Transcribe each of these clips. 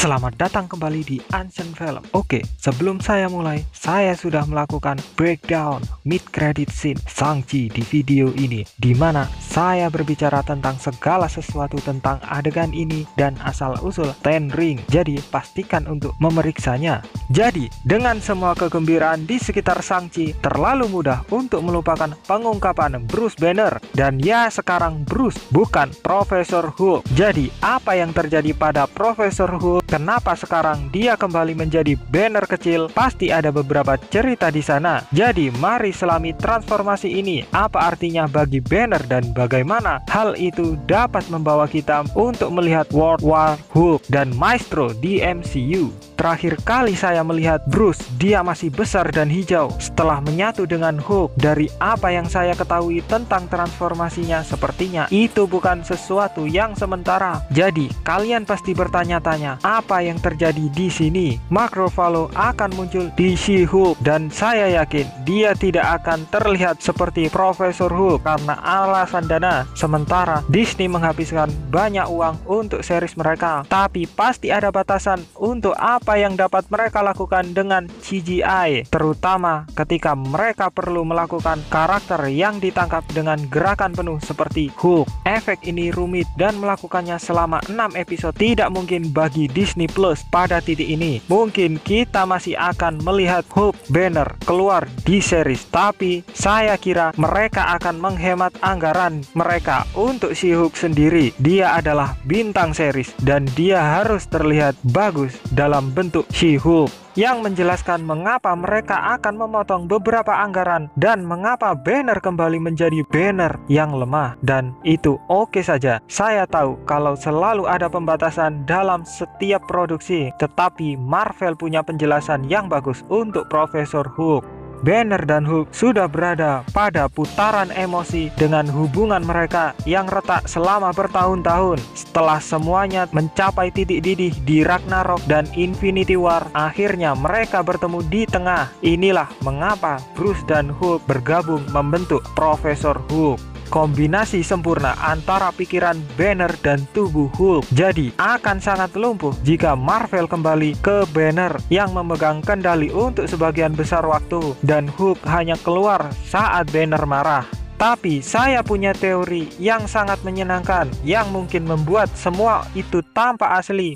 Selamat datang kembali di Ancient Film. Oke, sebelum saya mulai, saya sudah melakukan breakdown mid-credit scene Shang-Chi di video ini, di mana saya berbicara tentang segala sesuatu tentang adegan ini dan asal-usul Ten Ring. Jadi, pastikan untuk memeriksanya. Jadi, dengan semua kegembiraan di sekitar Shang-Chi, terlalu mudah untuk melupakan pengungkapan Bruce Banner. Dan ya, sekarang Bruce bukan Profesor Hulk. Jadi, apa yang terjadi pada Profesor Hulk? Kenapa sekarang dia kembali menjadi Banner kecil? Pasti ada beberapa cerita di sana. Jadi, mari selami transformasi ini. Apa artinya bagi Banner dan bagaimana hal itu dapat membawa kita untuk melihat World War Hulk dan Maestro di MCU. Terakhir kali saya melihat Bruce, dia masih besar dan hijau. Setelah menyatu dengan Hulk, dari apa yang saya ketahui tentang transformasinya, sepertinya itu bukan sesuatu yang sementara. Jadi, kalian pasti bertanya-tanya, apa yang terjadi di sini? Mark Ruffalo akan muncul di She-Hulk dan saya yakin dia tidak akan terlihat seperti Profesor Hulk karena alasan dana. Sementara Disney menghabiskan banyak uang untuk series mereka, tapi pasti ada batasan untuk apa yang dapat mereka lakukan dengan CGI, terutama ketika mereka perlu melakukan karakter yang ditangkap dengan gerakan penuh seperti Hulk. Efek ini rumit dan melakukannya selama 6 episode tidak mungkin bagi Disney Plus pada titik ini. Mungkin kita masih akan melihat Hulk Banner keluar di series, tapi saya kira mereka akan menghemat anggaran mereka untuk si Hulk sendiri. Dia adalah bintang series dan dia harus terlihat bagus dalam bentuk She-Hulk, yang menjelaskan mengapa mereka akan memotong beberapa anggaran dan mengapa Banner kembali menjadi Banner yang lemah. Dan itu oke saja. Saya tahu kalau selalu ada pembatasan dalam setiap produksi, tetapi Marvel punya penjelasan yang bagus untuk Profesor Hulk. Banner dan Hulk sudah berada pada putaran emosi dengan hubungan mereka yang retak selama bertahun-tahun. Setelah semuanya mencapai titik didih di Ragnarok dan Infinity War, akhirnya mereka bertemu di tengah. Inilah mengapa Bruce dan Hulk bergabung membentuk Profesor Hulk. Kombinasi sempurna antara pikiran Banner dan tubuh Hulk. Jadi akan sangat lumpuh jika Marvel kembali ke Banner yang memegang kendali untuk sebagian besar waktu dan Hulk hanya keluar saat Banner marah. Tapi saya punya teori yang sangat menyenangkan yang mungkin membuat semua itu tampak asli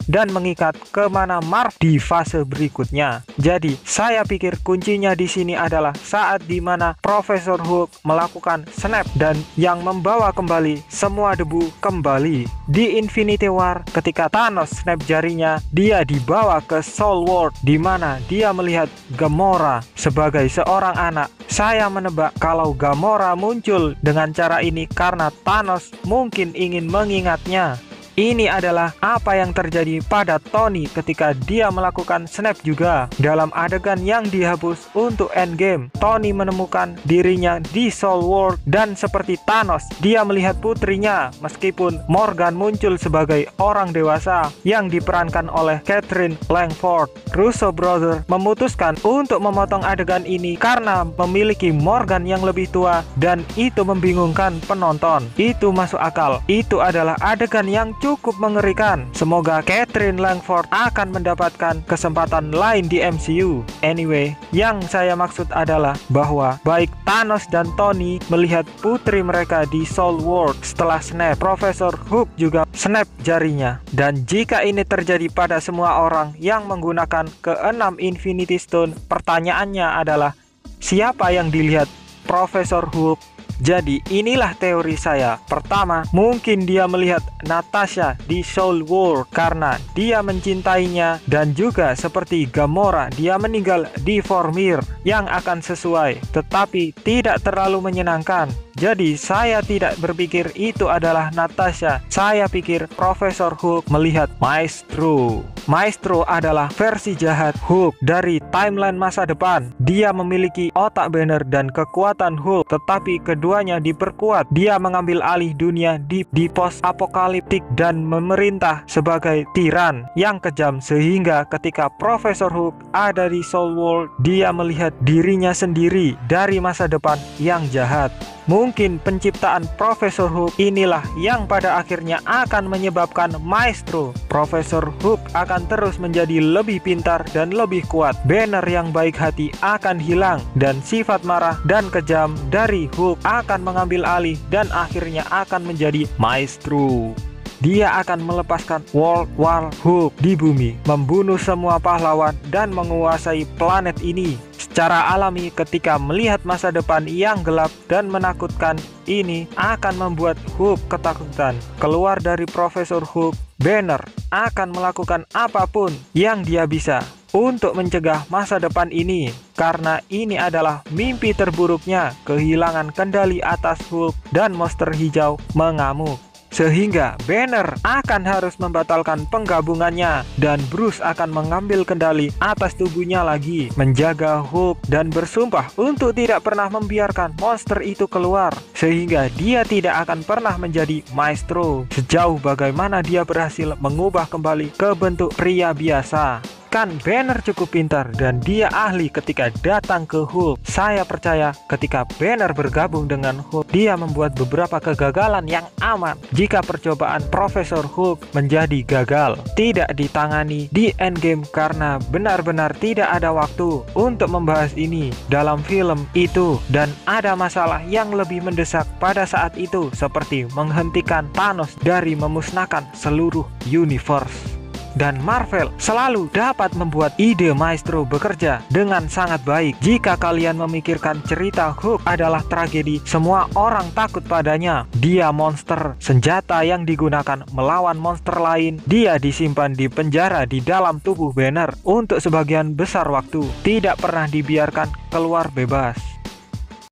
dan mengikat kemana Marvel di fase berikutnya. Jadi, saya pikir kuncinya di sini adalah saat dimana Profesor Hulk melakukan snap dan yang membawa kembali semua debu kembali. Di Infinity War, ketika Thanos snap jarinya, dia dibawa ke Soul World, di mana dia melihat Gamora sebagai seorang anak. Saya menebak kalau Gamora muncul dengan cara ini karena Thanos mungkin ingin mengingatnya. Ini adalah apa yang terjadi pada Tony ketika dia melakukan snap juga. Dalam adegan yang dihapus untuk Endgame, Tony menemukan dirinya di Soul World dan seperti Thanos, dia melihat putrinya meskipun Morgan muncul sebagai orang dewasa yang diperankan oleh Catherine Langford. Russo Brothers memutuskan untuk memotong adegan ini karena memiliki Morgan yang lebih tua dan itu membingungkan penonton. Itu masuk akal. Itu adalah adegan yang cukup mengerikan. Semoga Catherine Langford akan mendapatkan kesempatan lain di MCU. Anyway, yang saya maksud adalah bahwa baik Thanos dan Tony melihat putri mereka di Soul World setelah snap. Profesor Hulk juga snap jarinya. Dan jika ini terjadi pada semua orang yang menggunakan ke-6 Infinity Stone, pertanyaannya adalah siapa yang dilihat Profesor Hulk? Jadi inilah teori saya. Pertama, mungkin dia melihat Natasha di Soul World karena dia mencintainya, dan juga seperti Gamora, dia meninggal di Vormir yang akan sesuai, tetapi tidak terlalu menyenangkan. Jadi saya tidak berpikir itu adalah Natasha. Saya pikir Profesor Hulk melihat Maestro. Maestro adalah versi jahat Hulk dari timeline masa depan. Dia memiliki otak Banner dan kekuatan Hulk, tetapi keduanya diperkuat. Dia mengambil alih dunia di post-apokaliptik dan memerintah sebagai tiran yang kejam, sehingga ketika Profesor Hulk ada di Soul World, dia melihat dirinya sendiri dari masa depan yang jahat. Mungkin penciptaan Profesor Hulk inilah yang pada akhirnya akan menyebabkan Maestro Profesor Hulk akan terus menjadi lebih pintar dan lebih kuat. Banner yang baik hati akan hilang dan sifat marah dan kejam dari Hulk akan mengambil alih dan akhirnya akan menjadi Maestro. Dia akan melepaskan World War Hulk di bumi, membunuh semua pahlawan dan menguasai planet ini. Secara alami, ketika melihat masa depan yang gelap dan menakutkan ini akan membuat Hulk ketakutan. Keluar dari Profesor Hulk, Banner akan melakukan apapun yang dia bisa untuk mencegah masa depan ini, karena ini adalah mimpi terburuknya, kehilangan kendali atas Hulk dan monster hijau mengamuk. Sehingga Banner akan harus membatalkan penggabungannya dan Bruce akan mengambil kendali atas tubuhnya lagi, menjaga Hulk dan bersumpah untuk tidak pernah membiarkan monster itu keluar, sehingga dia tidak akan pernah menjadi Maestro. Sejauh bagaimana dia berhasil mengubah kembali ke bentuk pria biasa. Kan Banner cukup pintar dan dia ahli ketika datang ke Hulk. Saya percaya ketika Banner bergabung dengan Hulk, dia membuat beberapa kegagalan yang aman jika percobaan Profesor Hulk menjadi gagal. Tidak ditangani di Endgame karena benar-benar tidak ada waktu untuk membahas ini dalam film itu, dan ada masalah yang lebih mendesak pada saat itu seperti menghentikan Thanos dari memusnahkan seluruh universe. Dan Marvel selalu dapat membuat ide Maestro bekerja dengan sangat baik. Jika kalian memikirkan cerita Hulk adalah tragedi, semua orang takut padanya. Dia monster, senjata yang digunakan melawan monster lain. Dia disimpan di penjara di dalam tubuh Banner untuk sebagian besar waktu, tidak pernah dibiarkan keluar bebas.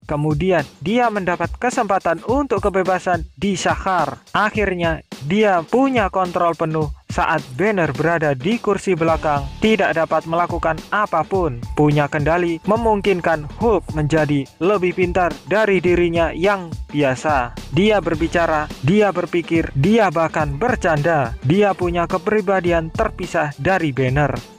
Kemudian dia mendapat kesempatan untuk kebebasan di Sakaar. Akhirnya dia punya kontrol penuh saat Banner berada di kursi belakang, tidak dapat melakukan apapun. Punya kendali memungkinkan Hulk menjadi lebih pintar dari dirinya yang biasa. Dia berbicara, dia berpikir, dia bahkan bercanda. Dia punya kepribadian terpisah dari Banner.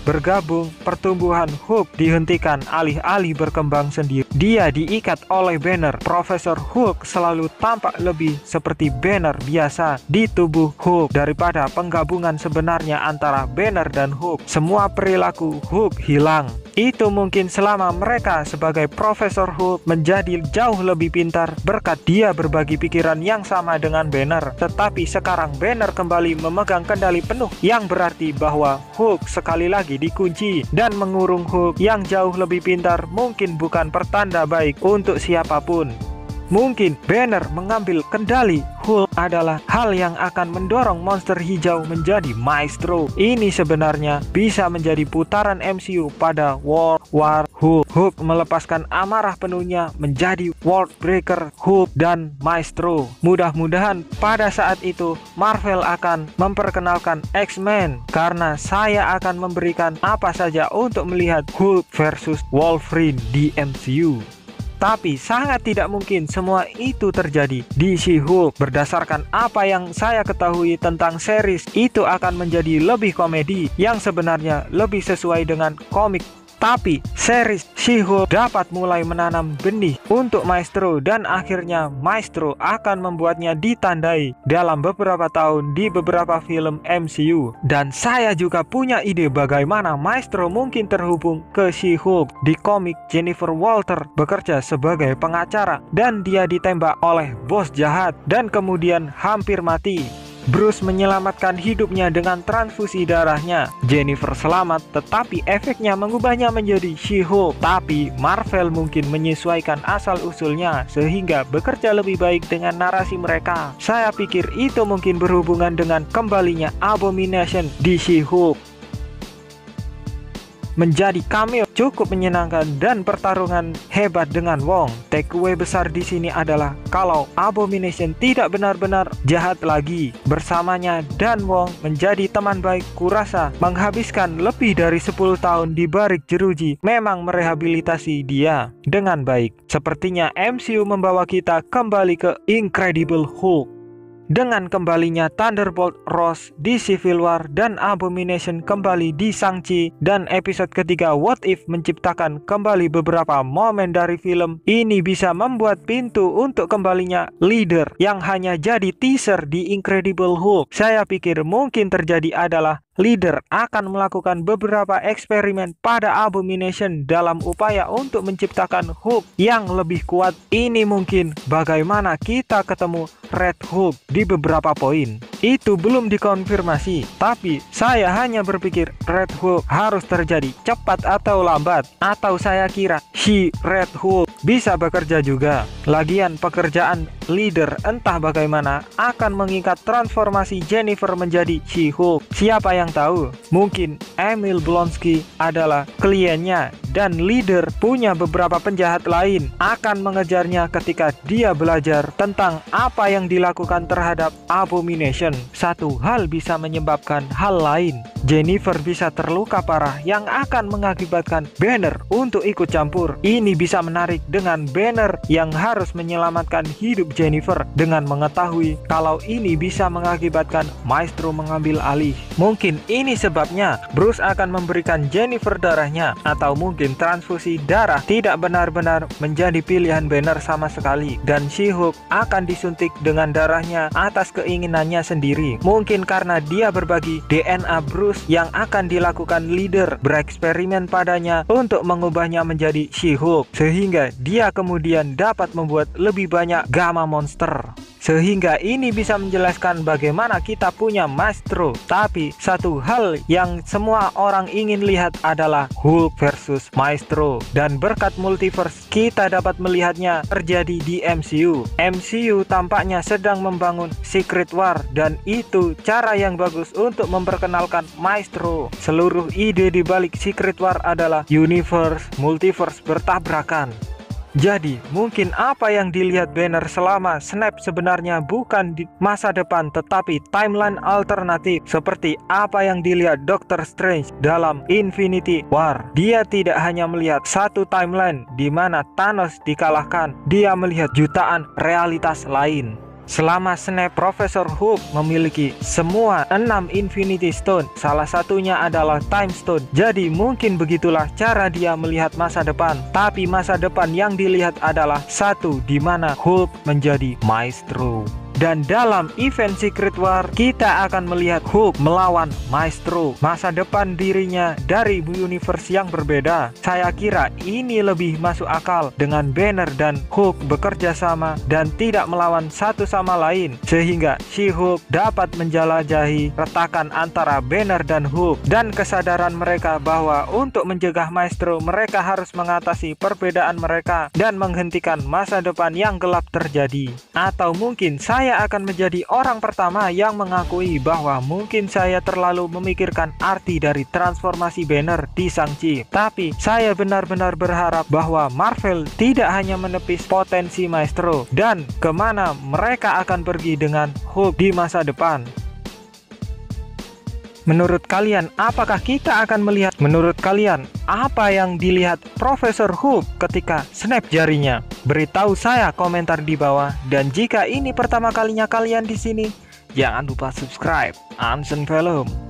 Bergabung, pertumbuhan Hulk dihentikan alih-alih berkembang sendiri. Dia diikat oleh Banner. Profesor Hulk selalu tampak lebih seperti Banner biasa di tubuh Hulk daripada penggabungan sebenarnya antara Banner dan Hulk. Semua perilaku Hulk hilang. Itu mungkin selama mereka sebagai Profesor Hulk menjadi jauh lebih pintar berkat dia berbagi pikiran yang sama dengan Banner. Tetapi sekarang Banner kembali memegang kendali penuh, yang berarti bahwa Hulk sekali lagi dikunci, dan mengurung Hulk yang jauh lebih pintar mungkin bukan pertanda baik untuk siapapun. Mungkin Banner mengambil kendali Hulk adalah hal yang akan mendorong monster hijau menjadi Maestro. Ini sebenarnya bisa menjadi putaran MCU pada World War Hulk. Hulk melepaskan amarah penuhnya menjadi World Breaker Hulk dan Maestro. Mudah-mudahan pada saat itu Marvel akan memperkenalkan X-Men, karena saya akan memberikan apa saja untuk melihat Hulk versus Wolverine di MCU. Tapi sangat tidak mungkin semua itu terjadi di She-Hulk. Berdasarkan apa yang saya ketahui tentang series, itu akan menjadi lebih komedi yang sebenarnya lebih sesuai dengan komik. Tapi series She-Hulk dapat mulai menanam benih untuk Maestro, dan akhirnya Maestro akan membuatnya ditandai dalam beberapa tahun di beberapa film MCU. Dan saya juga punya ide bagaimana Maestro mungkin terhubung ke She-Hulk. Di komik, Jennifer Walters bekerja sebagai pengacara dan dia ditembak oleh bos jahat dan kemudian hampir mati. Bruce menyelamatkan hidupnya dengan transfusi darahnya. Jennifer selamat, tetapi efeknya mengubahnya menjadi She-Hulk. Tapi Marvel mungkin menyesuaikan asal-usulnya sehingga bekerja lebih baik dengan narasi mereka. Saya pikir itu mungkin berhubungan dengan kembalinya Abomination di She-Hulk. Menjadi cameo cukup menyenangkan dan pertarungan hebat dengan Wong. Takeaway besar di sini adalah kalau Abomination tidak benar-benar jahat lagi bersamanya dan Wong menjadi teman baik, kurasa menghabiskan lebih dari 10 tahun di balik jeruji memang merehabilitasi dia dengan baik. Sepertinya MCU membawa kita kembali ke Incredible Hulk. Dengan kembalinya Thunderbolt Ross di Civil War dan Abomination kembali di Shang-Chi, dan episode ketiga What If menciptakan kembali beberapa momen dari film, ini bisa membuat pintu untuk kembalinya leader yang hanya jadi teaser di Incredible Hulk. Saya pikir mungkin terjadi adalah leader akan melakukan beberapa eksperimen pada Abomination dalam upaya untuk menciptakan Hulk yang lebih kuat. Ini mungkin bagaimana kita ketemu Red Hulk di beberapa poin. Itu belum dikonfirmasi, tapi saya hanya berpikir Red Hulk harus terjadi cepat atau lambat. Atau saya kira si Red Hulk bisa bekerja juga. Lagian pekerjaan leader entah bagaimana akan mengikat transformasi Jennifer menjadi She-Hulk. Siapa yang tahu, mungkin Emil Blonsky adalah kliennya dan leader punya beberapa penjahat lain akan mengejarnya ketika dia belajar tentang apa yang dilakukan terhadap Abomination. Satu hal bisa menyebabkan hal lain. Jennifer bisa terluka parah yang akan mengakibatkan Banner untuk ikut campur. Ini bisa menarik dengan Banner yang harus menyelamatkan hidup Jennifer dengan mengetahui kalau ini bisa mengakibatkan Maestro mengambil alih. Mungkin ini sebabnya Bruce akan memberikan Jennifer darahnya, atau mungkin transfusi darah tidak benar-benar menjadi pilihan Banner sama sekali, dan She-Hulk akan disuntik dengan darahnya atas keinginannya sendiri. Mungkin karena dia berbagi DNA Bruce yang akan dilakukan leader bereksperimen padanya untuk mengubahnya menjadi She-Hulk, sehingga dia kemudian dapat membuat lebih banyak gamma monster. Sehingga ini bisa menjelaskan bagaimana kita punya Maestro. Tapi satu hal yang semua orang ingin lihat adalah Hulk versus Maestro. Dan berkat multiverse kita dapat melihatnya terjadi di MCU. MCU tampaknya sedang membangun Secret War, dan itu cara yang bagus untuk memperkenalkan Maestro. Seluruh ide di balik Secret War adalah universe, multiverse bertabrakan. Jadi, mungkin apa yang dilihat Banner selama Snap sebenarnya bukan di masa depan tetapi timeline alternatif, seperti apa yang dilihat Doctor Strange dalam Infinity War. Dia tidak hanya melihat satu timeline di mana Thanos dikalahkan, dia melihat jutaan realitas lain. Selama Snap, Profesor Hulk memiliki semua 6 Infinity Stone, salah satunya adalah Time Stone. Jadi mungkin begitulah cara dia melihat masa depan. Tapi masa depan yang dilihat adalah satu di mana Hulk menjadi Maestro. Dan dalam event Secret War, kita akan melihat Hulk melawan Maestro, masa depan dirinya dari universe yang berbeda. Saya kira ini lebih masuk akal dengan Banner dan Hulk bekerja sama dan tidak melawan satu sama lain, sehingga She-Hulk dapat menjelajahi retakan antara Banner dan Hulk, dan kesadaran mereka bahwa untuk mencegah Maestro mereka harus mengatasi perbedaan mereka dan menghentikan masa depan yang gelap terjadi. Atau mungkin saya akan menjadi orang pertama yang mengakui bahwa mungkin saya terlalu memikirkan arti dari transformasi Banner di Shang-Chi. Tapi saya benar-benar berharap bahwa Marvel tidak hanya menepis potensi Maestro dan kemana mereka akan pergi dengan Hulk di masa depan. Menurut kalian, apakah kita akan melihat? Menurut kalian, apa yang dilihat Profesor Hulk ketika snap jarinya? Beritahu saya komentar di bawah. Dan jika ini pertama kalinya kalian di sini, jangan lupa subscribe Ansen Film.